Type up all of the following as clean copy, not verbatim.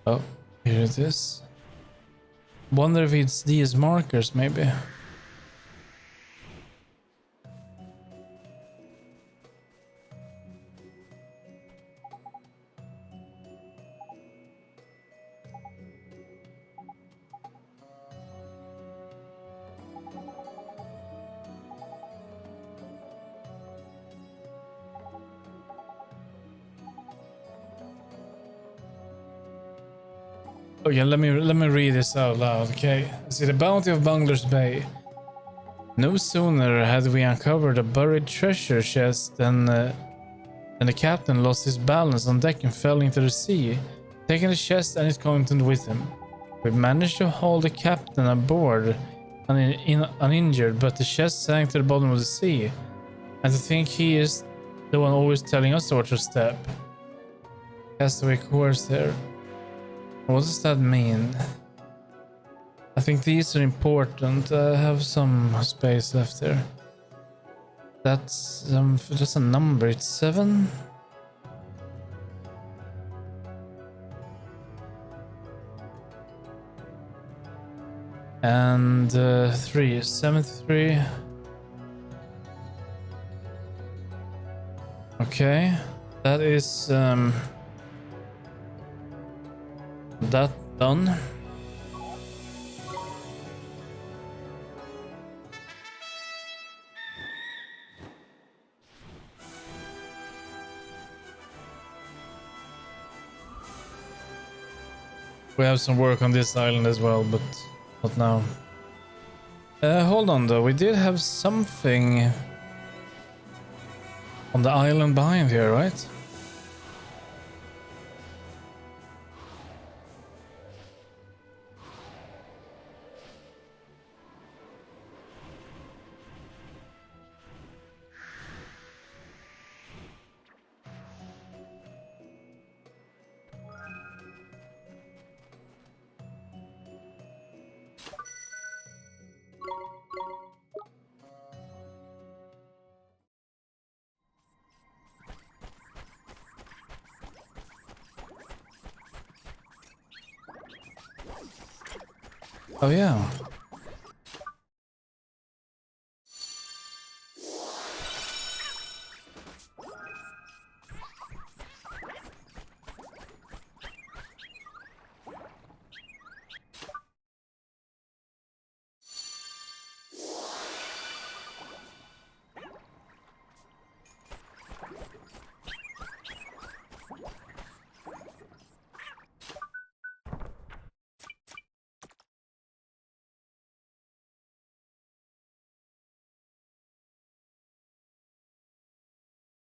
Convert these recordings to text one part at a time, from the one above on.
Oh, here it is. Wonder if it's these markers, maybe. Okay, let me read this out loud, okay? See, the bounty of Bungler's Bay. No sooner had we uncovered a buried treasure chest than the captain lost his balance on deck and fell into the sea, taking the chest and its content with him. We managed to hold the captain aboard uninjured, but the chest sank to the bottom of the sea. And to think he is the one always telling us what to step. Castaway course there. What does that mean? I think these are important. I have some space left there. That's just a number. It's 7. And 3. 73. Okay. That is that done. We have some work on this island as well, but not now. Hold on though, we did have something on the island behind here, right? Oh yeah.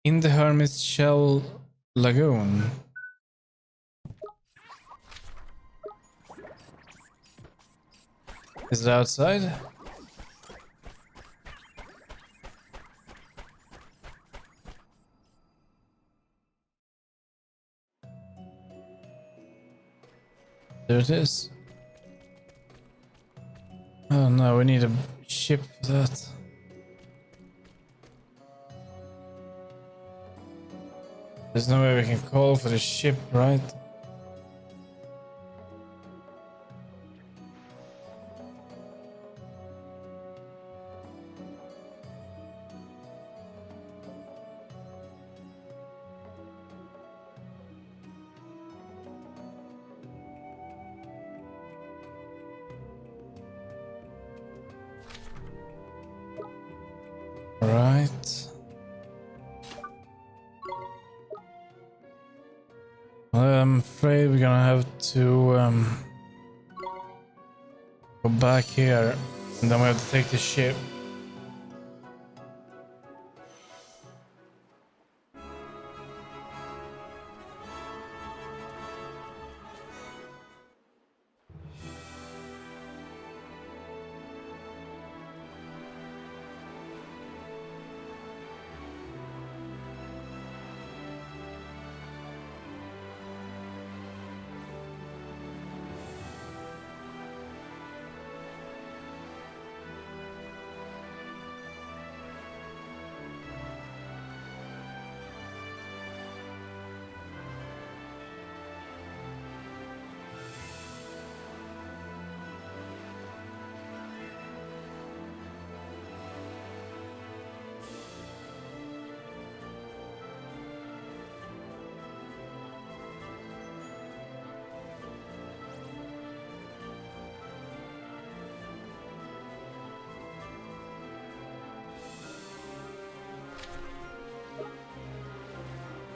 In the Hermit's Shell Lagoon. Is it outside? There it is. Oh no, we need a ship for that. There's no way we can call for the ship, right? Right. I'm afraid we're gonna have to go back here, and then we have to take the ship.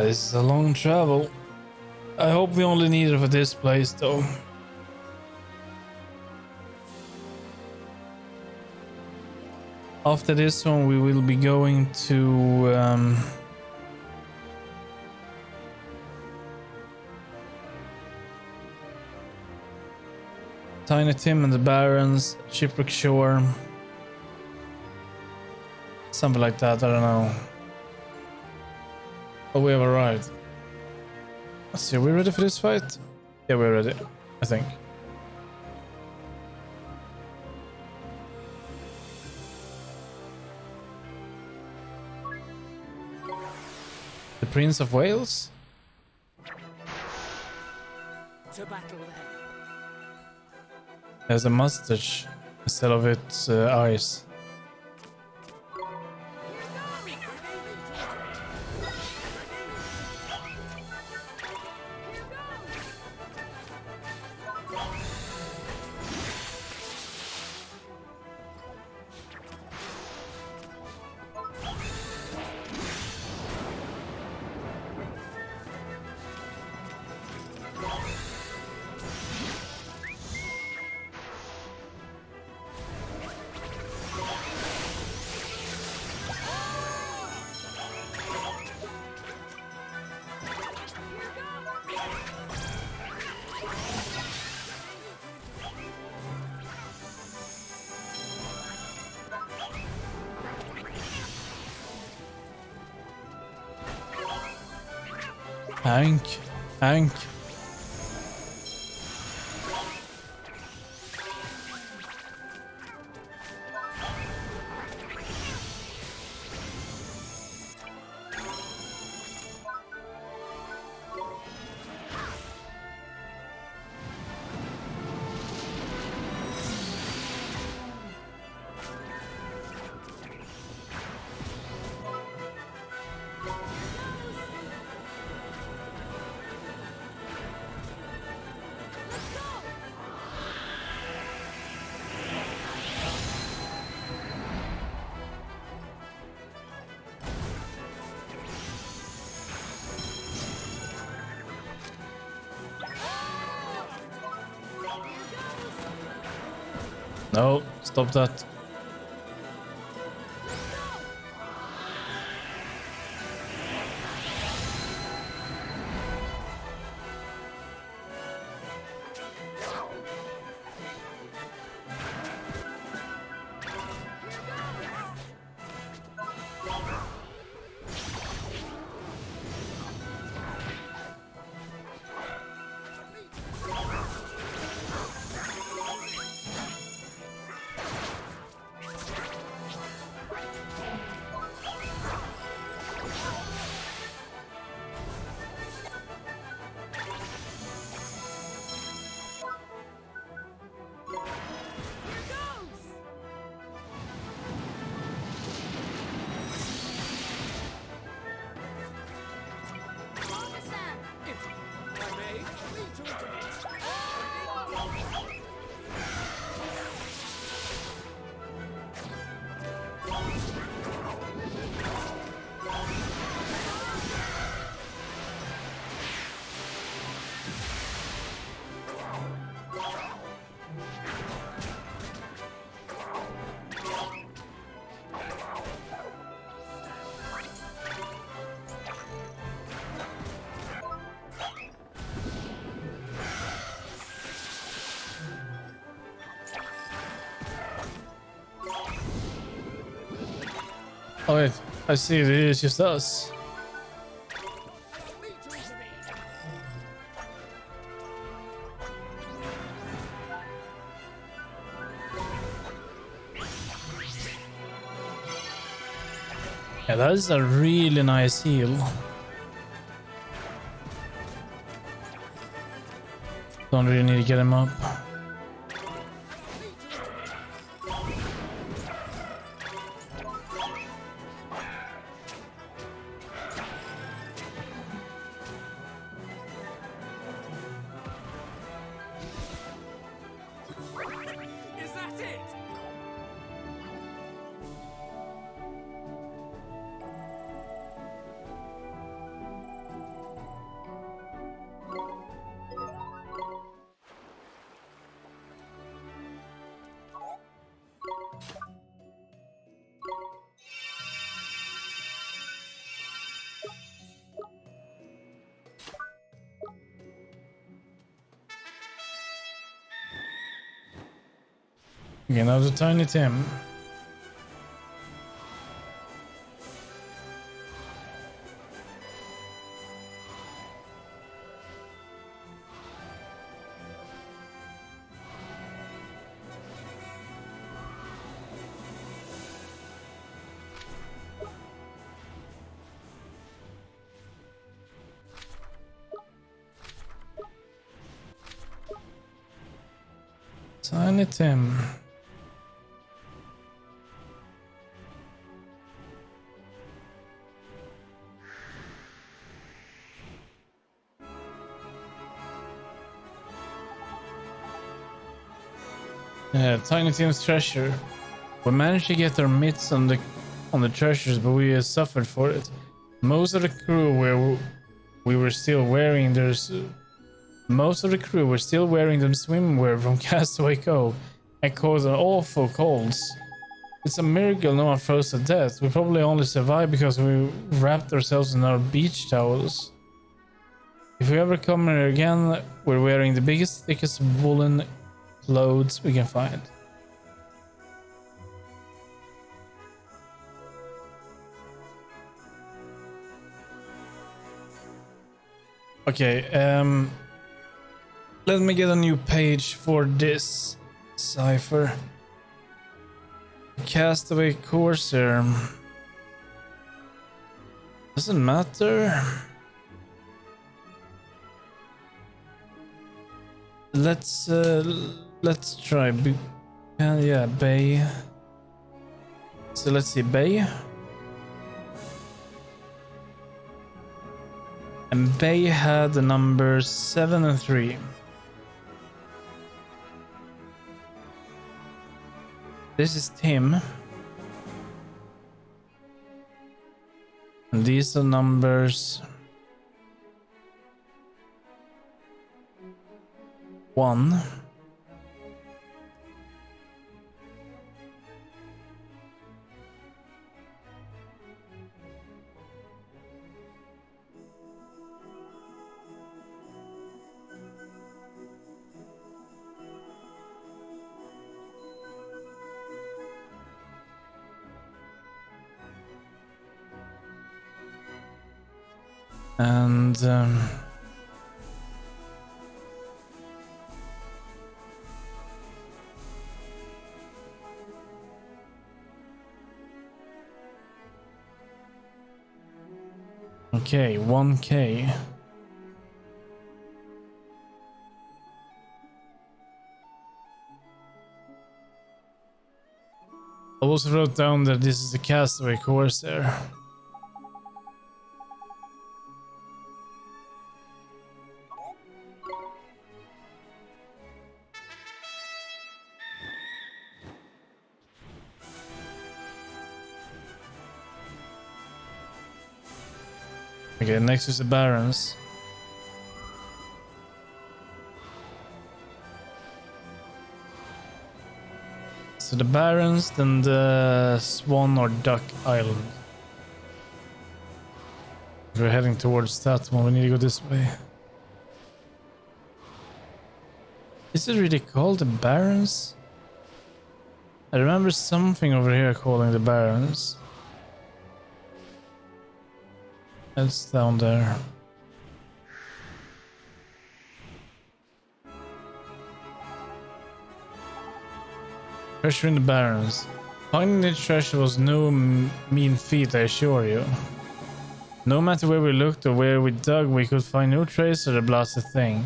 This is a long travel. I hope we only need it for this place though. After this one we will be going to Tiny Tim and the Barons, Shipwreck Shore. Something like that, I don't know. But we have arrived. Let's see, are we ready for this fight? Yeah, we're ready, I think. The Prince of Wales? To battle then. Has a mustache instead of its eyes. Hank. No, stop that. Oh wait, I see it is just us. Yeah, that is a really nice heal. Don't really need to get him up. Is that it? Okay, now the Tiny Tim. Tiny Tim. Tiny Tim's treasure. We managed to get our mitts on the treasures, but we suffered for it. Most of the crew were still wearing their swimwear from Castaway Cove and caused an awful colds. It's a miracle no one froze to death. We probably only survived because we wrapped ourselves in our beach towels. If we ever come here again, we're wearing the biggest, thickest woolen clothes we can find. Okay, let me get a new page for this cipher. Castaway Corsair. Doesn't matter. Let's try yeah, Bay. So let's see, Bay. And Bay had the numbers 7 and 3. This is Tim. And these are numbers 1. And okay, 1K. I also wrote down that this is the Castaway Corsair. Okay, next is the Barons. So the Barons, then the Swan or Duck Island. We're heading towards that one. We need to go this way. Is it really called the Barons? I remember something over here calling the Barons. It's down there. Treasure in the Barrens. Finding the treasure was no mean feat, I assure you. No matter where we looked or where we dug, we could find no trace of the blasted thing.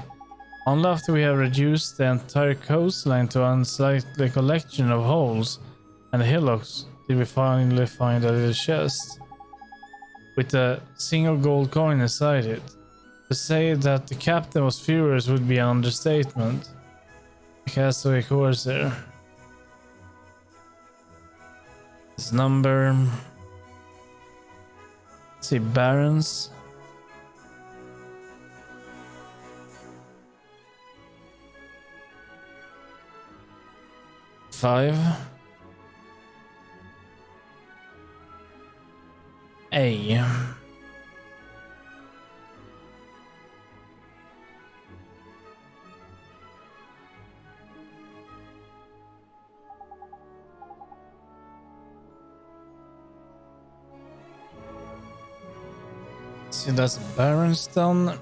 Only after we have reduced the entire coastline to an unsightly collection of holes and hillocks did we finally find a little chest with a single gold coin inside it. To say that the captain was furious would be an understatement. The Castaway Corsair. This number. Let's see, Barons. Five. A. See, that's Baronstone.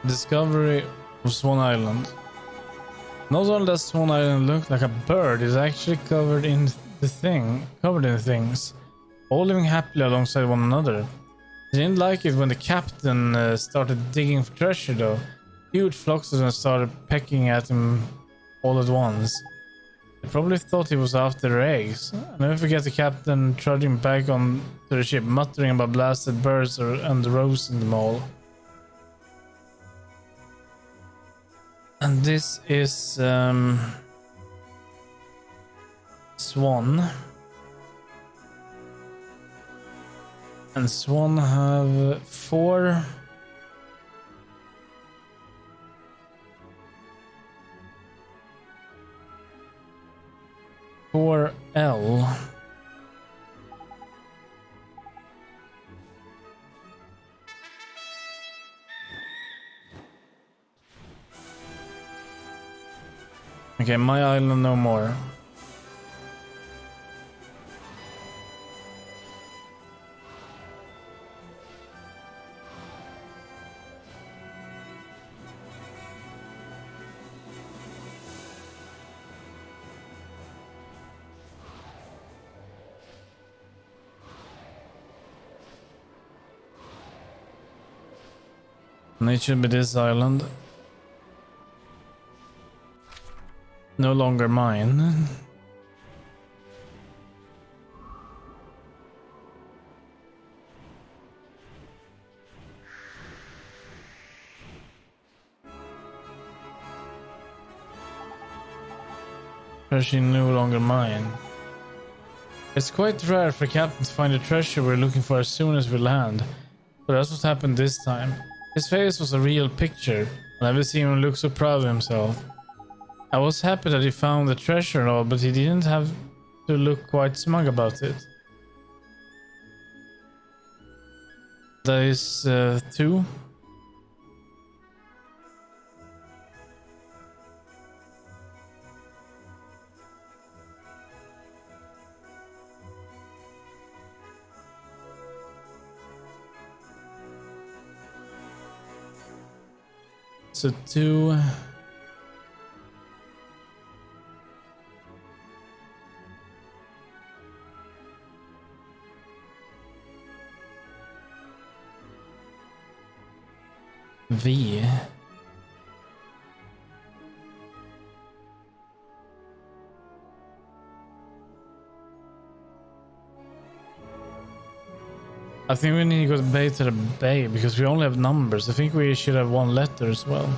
Discovery of Swan Island. Not only does Swan Island look like a bird, it's actually covered in things, all living happily alongside one another. I didn't like it when the captain started digging for treasure though. Huge flocks of them started pecking at him all at once. They probably thought he was after their eggs. I never forget the captain trudging back on to the ship, muttering about blasted birds and roasting them all. And this is Swan. And Swan have 4. L. Okay, my island no more. And it should be this island. No longer mine. Treasure no longer mine. It's quite rare for captain to find the treasure we're looking for as soon as we land. But that's what happened this time. His face was a real picture. I've never seen him look so proud of himself. I was happy that he found the treasure and all, but he didn't have to look quite smug about it. That is 2. So 2. V. I think we need to go bay to the bay because we only have numbers. I think we should have 1 letter as well.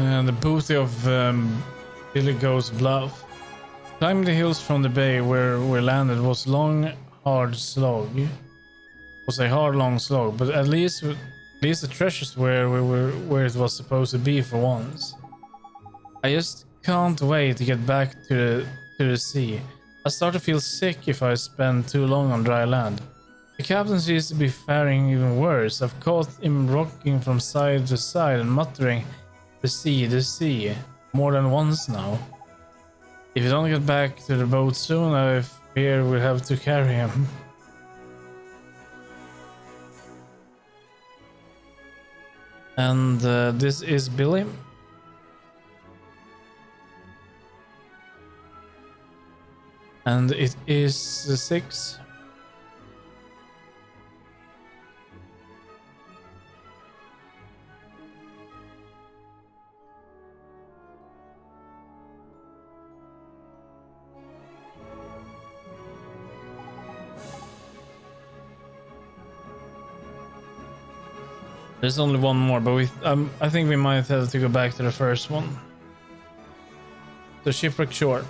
And the booty of Billy Goes Bluff. Climbing the hills from the bay where we landed was long, hard slog. Was a hard, long slog, but at least the treasures where it was supposed to be for once. I just can't wait to get back to the sea. I start to feel sick if I spend too long on dry land. The captain seems to be faring even worse. I've caught him rocking from side to side and muttering, the sea, more than once now. If you don't get back to the boat soon, I fear we'll have to carry him. And this is Billy. And it is 6. There's only one more, but I think we might have to go back to the first one. The Shipwreck Shore.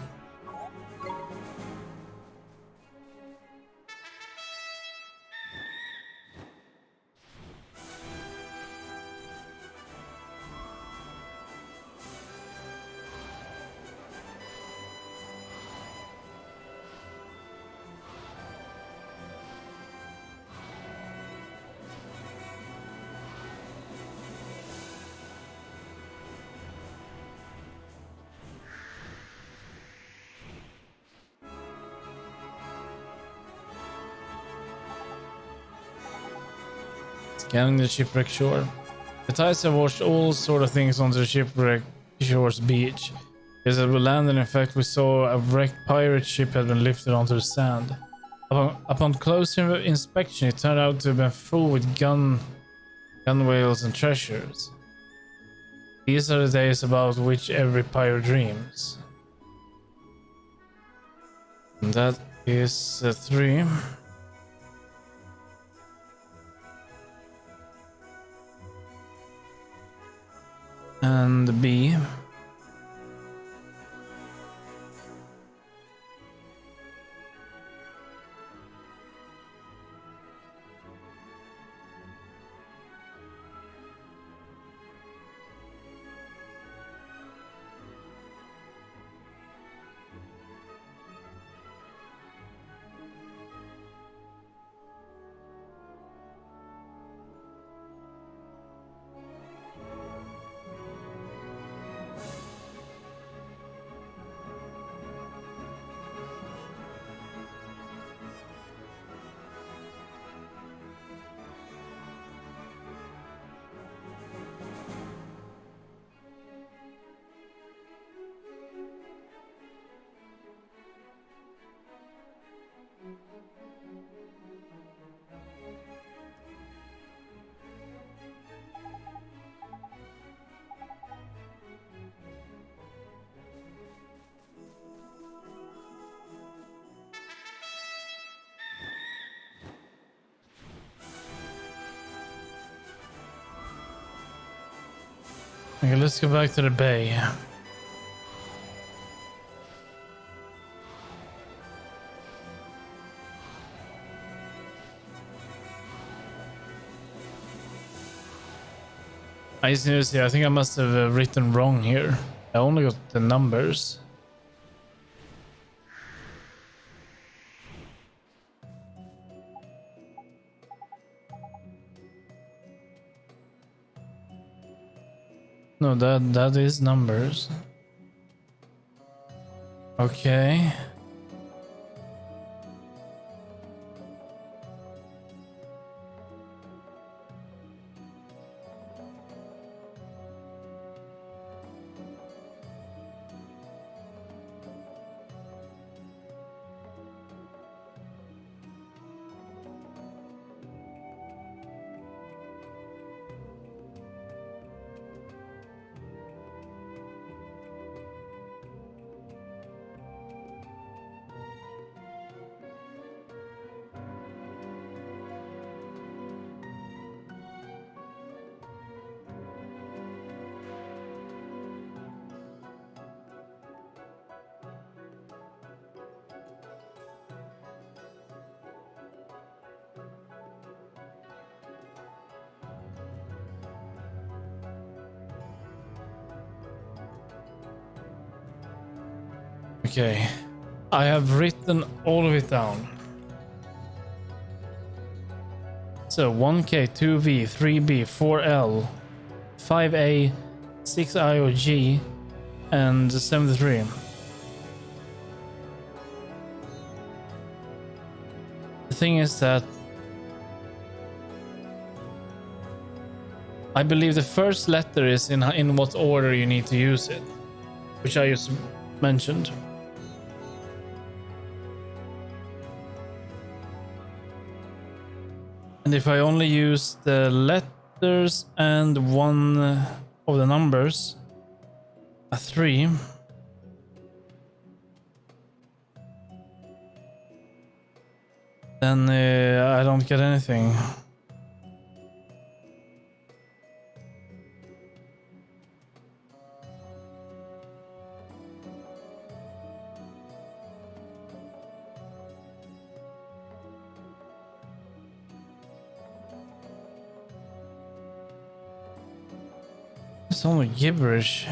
Scanning the Shipwreck Shore. The tides have washed all sort of things onto the Shipwreck Shore's beach. As we landed, in fact, we saw a wrecked pirate ship had been lifted onto the sand. Upon closer inspection, it turned out to have been full with gun whales and treasures. These are the days about which every pirate dreams. And that is 3. And B. Okay, let's go back to the bay. I seriously, I think I must have written wrong here. I only got the numbers. No, that is numbers. Okay. Okay. I have written all of it down. So 1K, 2V, 3B, 4L, 5A, 6IOG, and 73. The thing is that I believe the first letter is in what order you need to use it, which I just mentioned. And if I only use the letters and one of the numbers, a 3, then I don't get anything. It's only gibberish.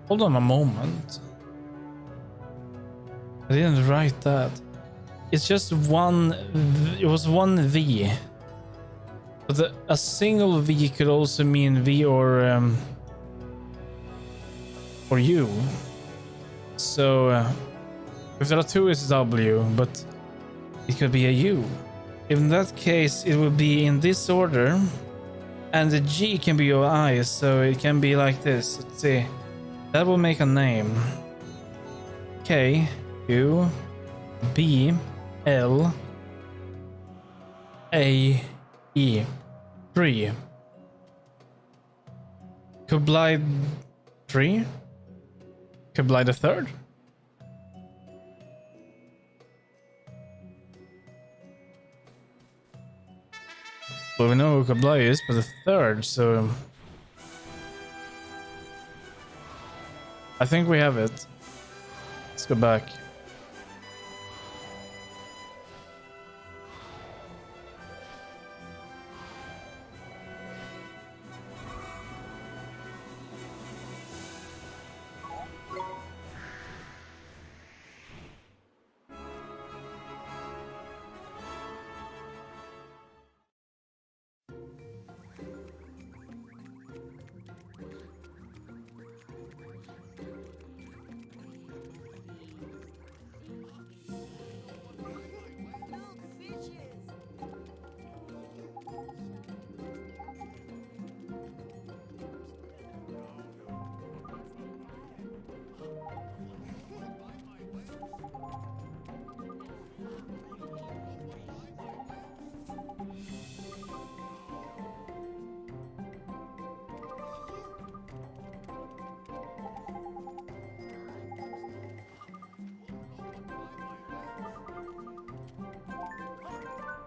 Hold on a moment. I didn't write that. It's just one. It was one V. But a single V could also mean V or U. So if there are two, it's W, but it could be a U. In that case, it would be in this order, and the G can be your I, so it can be like this. Let's see. That will make a name. K, U, B, L, A, E. 3. Kublai 3? Kublai the third? Well, we know who Kublai is, but the third, so I think we have it. Let's go back.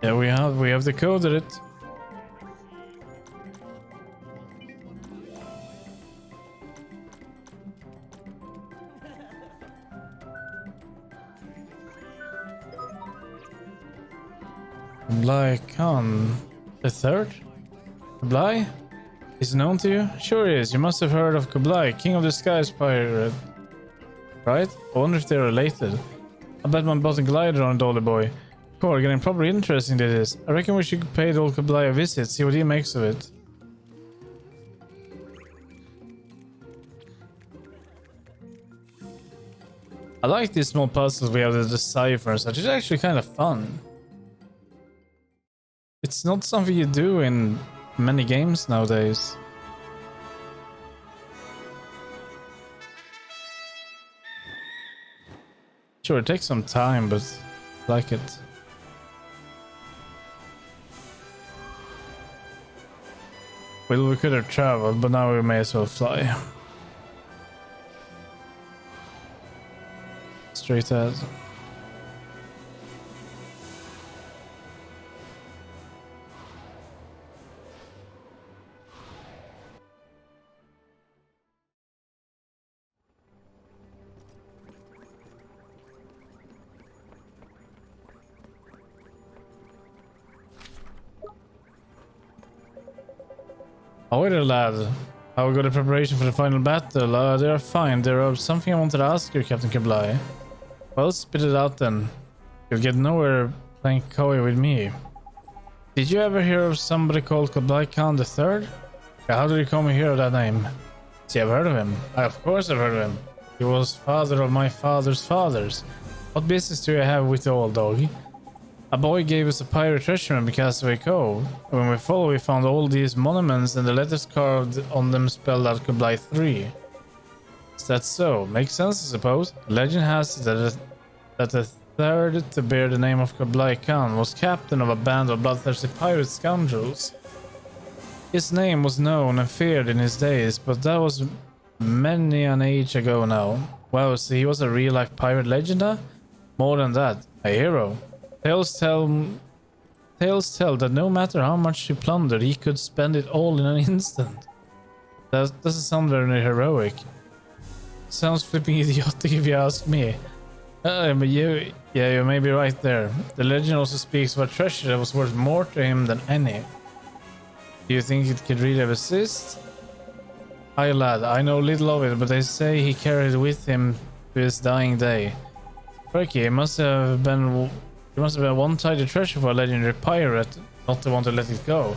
Yeah, we have decoded it. Kublai Khan the third? Kublai? Is known to you? Sure is. You must have heard of Kublai, King of the Skies pirate. Right? I wonder if they're related. I bet my bought a glider on Dolly Boy. Cool, getting proper interesting it is. I reckon we should pay the old Kublai a visit, see what he makes of it. I like these small puzzles we have to decipher and such. It's actually kind of fun. It's not something you do in many games nowadays. Sure, it takes some time, but Like it. Well, we could have traveled, but now we may as well fly. Straight ahead. Oh, there, lad. How we got the preparation for the final battle? They are fine. There are something I wanted to ask you, Captain Kublai. Well, spit it out then. You'll get nowhere playing coy with me. Did you ever hear of somebody called Kublai Khan III? How did you come to hear that name? See, I've heard of him. Of course I've heard of him. He was father of my father's fathers. What business do you have with the old dog? A boy gave us a pirate treasure in Castaway Cove. When we followed, we found all these monuments and the letters carved on them spelled out Kublai III. Is that so? Makes sense, I suppose. Legend has it that the third to bear the name of Kublai Khan was captain of a band of bloodthirsty pirate scoundrels. His name was known and feared in his days, but that was many an age ago now. Well, so he was a real-life pirate legend, huh? More than that, a hero. Tales tell that no matter how much he plundered, he could spend it all in an instant. That doesn't sound very heroic. Sounds flipping idiotic if you ask me. But you may be right there. The legend also speaks of a treasure that was worth more to him than any. Do you think it could really assist? Aye, lad, I know little of it, but they say he carried it with him to his dying day. Crikey, it must have been one tidy treasure for a legendary pirate, not to want to let it go.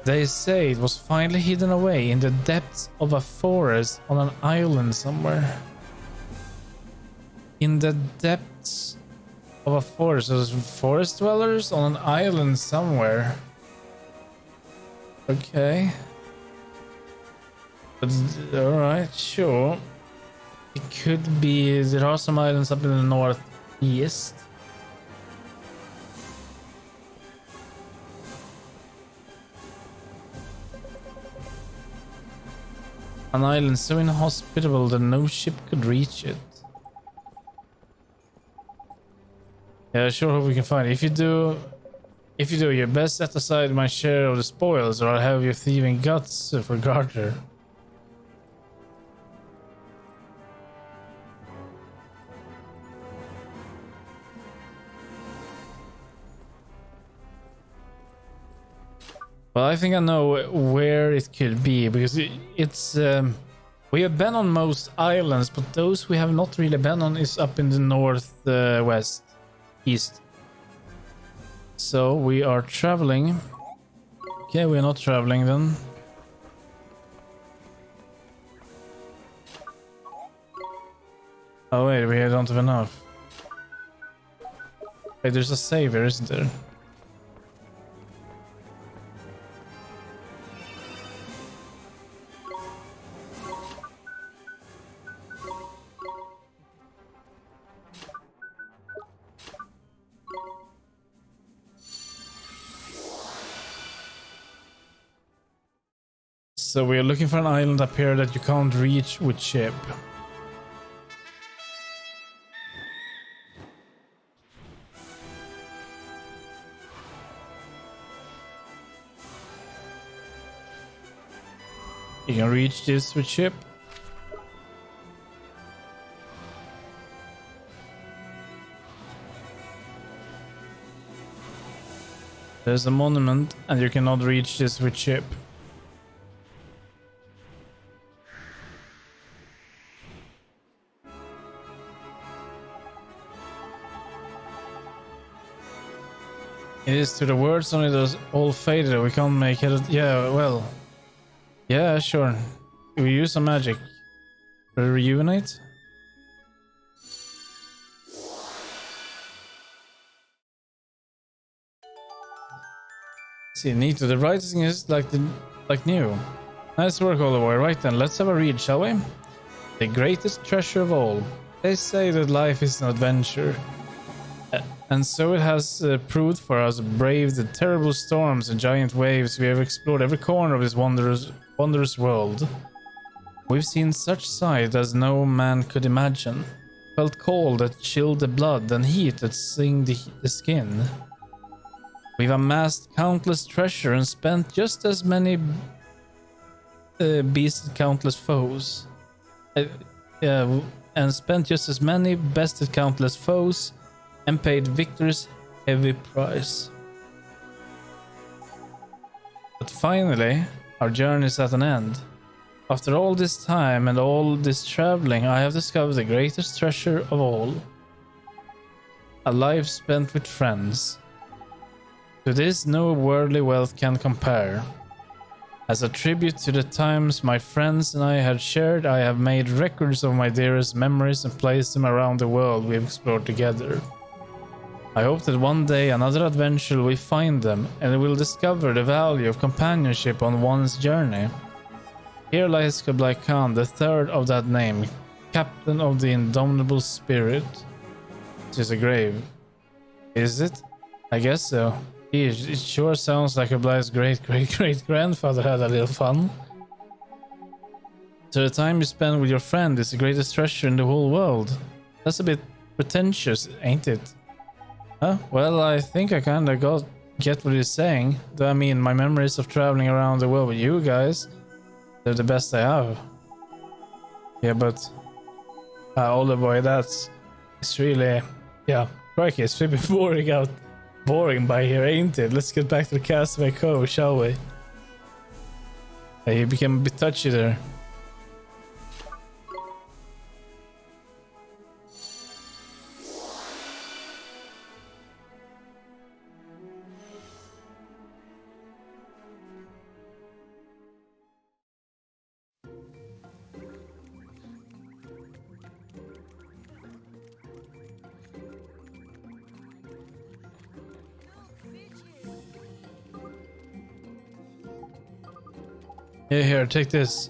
They say it was finally hidden away in the depths of a forest on an island somewhere. In the depths of a forest. So there's forest dwellers on an island somewhere. Okay. But alright, sure. It could be. There are some islands up in the northeast. An island so inhospitable that no ship could reach it. Yeah, sure hope we can find it. If you do, you best set aside my share of the spoils, or I'll have your thieving guts for garter. Well, I think I know where it could be, because it's we have been on most islands, but those we have not really been on is up in the north east. So we are traveling. Okay, we are not traveling then. Oh wait, we don't have enough. Wait, there's a save here, isn't there? So we are looking for an island up here that you can't reach with ship. You can reach this with ship. There's a monument and you cannot reach this with ship. It is to the words only those all faded. We can't make it. Yeah, well. Yeah, sure. We use some magic. Rejuvenate? See, neat. The writing is like new. Nice work all the way. Right then, let's have a read, shall we? The greatest treasure of all. They say that life is an adventure. And so it has proved for us, braved the terrible storms and giant waves. We have explored every corner of this wondrous world. We've seen such sights as no man could imagine. Felt cold that chilled the blood and heat that stinged the skin. We've amassed countless treasure and spent just as many beasted countless foes. And spent just as many bested countless foes and paid victory's heavy price. But finally, our journey is at an end. After all this time and all this traveling, I have discovered the greatest treasure of all. A life spent with friends. To this no worldly wealth can compare. As a tribute to the times my friends and I had shared, I have made records of my dearest memories and placed them around the world we've explored together. I hope that one day another adventure will find them and will discover the value of companionship on one's journey. Here lies Kublai Khan, the third of that name, captain of the indomitable spirit. It is a grave. Is it? I guess so. It sure sounds like Kublai's great-great-great-grandfather had a little fun. So the time you spend with your friend is the greatest treasure in the whole world. That's a bit pretentious, ain't it? Huh? Well, I think I kinda get what he's saying. Though I mean, my memories of traveling around the world with you guys, they're the best I have. Yeah, but older boy, it's really, yeah, crikey, it's really boring by here, ain't it? Let's get back to the Castaway Cove, shall we? He became a bit touchy there. Yeah, here, take this.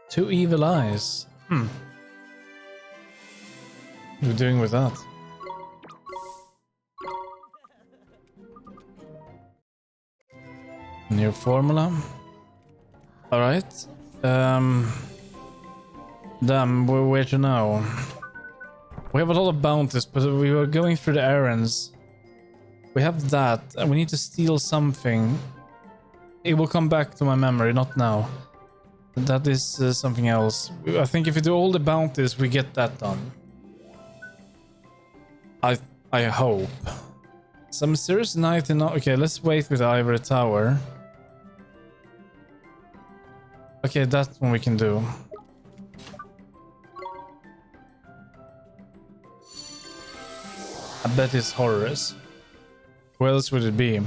Two evil eyes. What are we doing with that? New formula. Alright. Damn, where to now? We have a lot of bounties, but we were going through the errands. We have that, and we need to steal something. It will come back to my memory, not now. That is something else. I think if we do all the bounties, we get that done. I hope. Some mysterious night in... Okay, let's wait with the Ivory Tower. Okay, that one we can do. I bet it's Horus. Who else would it be?